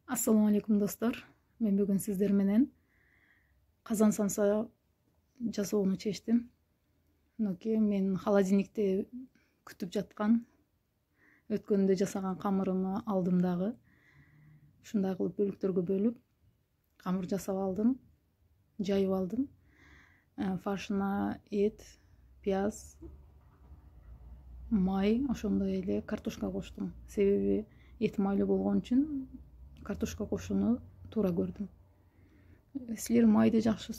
Assalamu алейкум достор. Мен бүгүн сиздер менен казан самса жасоону чечтим. Мынакей мен холодильникте күтүп жаткан өткөндө жасаган камырымды алдым дагы. Ушундай кылып бөлүктөргө бөлүп камыр жасап алдым, жайып алдым. Фаршына эт, пияз, май, ошондой эле картошка коштум. Себеби эт майлуу болгон үчүн картошка кошууну туура көрдүм. Силер майды жакшы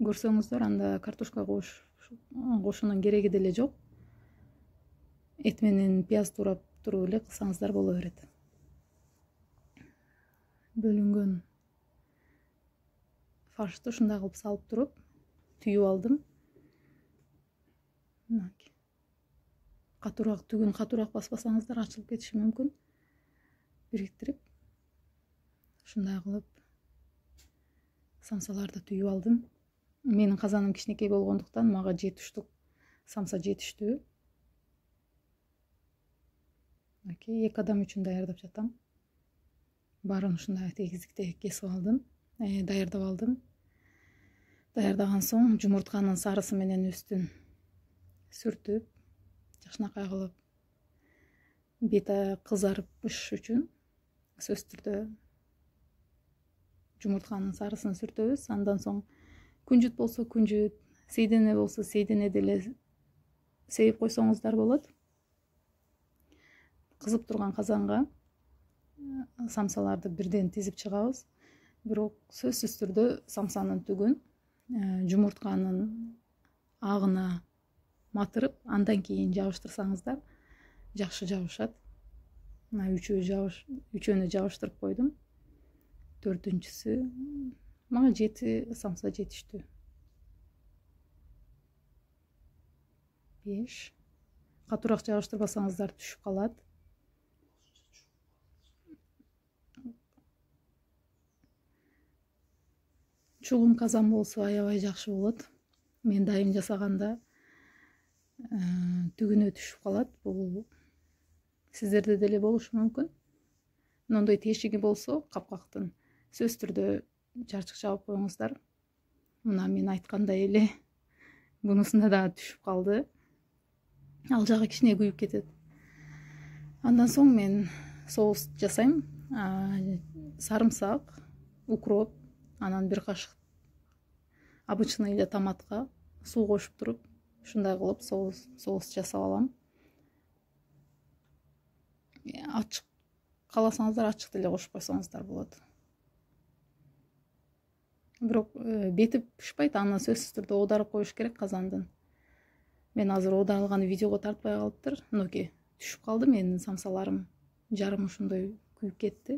көрсөңүздөр, анда картошка кошуунун кереги деле жок. Эт менен пияз туурап туруп эле кылсаңыздар боло берет. Бөлүнгөн фаршты ушундай кылып салып туруп түйүп алдым. Катуураак түгүн катуураак баспасаңыздар ачылып кетиши мүмкүн. Бириктирип ушундай кылып самсаларды түйүп алдым. Менин казаным кичинекей болгондуктан мага 7 штук самса жетиштүү. 2 адам үчүн даярдап жатам. Баарын ушундай тегиздикте кесип алдым, даярдап алдым. Даярдаган соң жумуртканын сарысы менен үстүн сүртүп, жакшынакай кылып бети кызарыш үчүн сөзсүз түрдө жумуртканын сарысын сүртөбүз. Андан соң күнжүт болсо күнжүт, сейдене болсо сейдене деле себип койсоңуздар болот. Кызып турган казанга самсаларды бирден тизип чыгабыз. Бирок сөзсүз түрдө самсанын түгүн жумуртканын агына матырып, андан кийин жабыштырсаңыздар жакшы жабышат. Үчөөнү жабыштырып койдум. 4-нчүсү мага 7 самса жетиштүү. 5. Катуураак жабыштырбасаңыздар түшүп калат. Чулум казан болсо аябай жакшы болот. Мен дайым жасаганда түгүнө түшүп калат. Бул сиздерде деле болушу мүмкүн. Мындай тешиги болсо капкактын сөзсүз түрдө чарчык жабып коюңуздар. Мына мен айткандай эле бунусунда дагы түшүп калды. Ал жагы кичине күйүп кетет. Андан соң мен соус жасайм. Сарымсак, укроп, анан бир кашык обычный эле томатка суу кошуп туруп, ушундай кылып соус жасап алам. Ачык кааласаңыздар ачык деле кошуп койсоңуздар болот. Бирок бети пышпайт, аны сөзсүз түрдө оодарып коюш керек казандын. Мен азыр оодарылган видеого тартпай калыптыр. Мынакей түшүп калды менин самсаларым. Жарым ушундай күйүп кетти.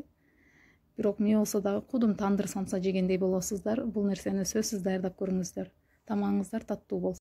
Бирок эмне болсо дагы кудум тандыр самса жегендей болосуздар. Бул нерсени сөзсүз даярдап көрүңүздөр. Тамагыңыздар таттуу болсун.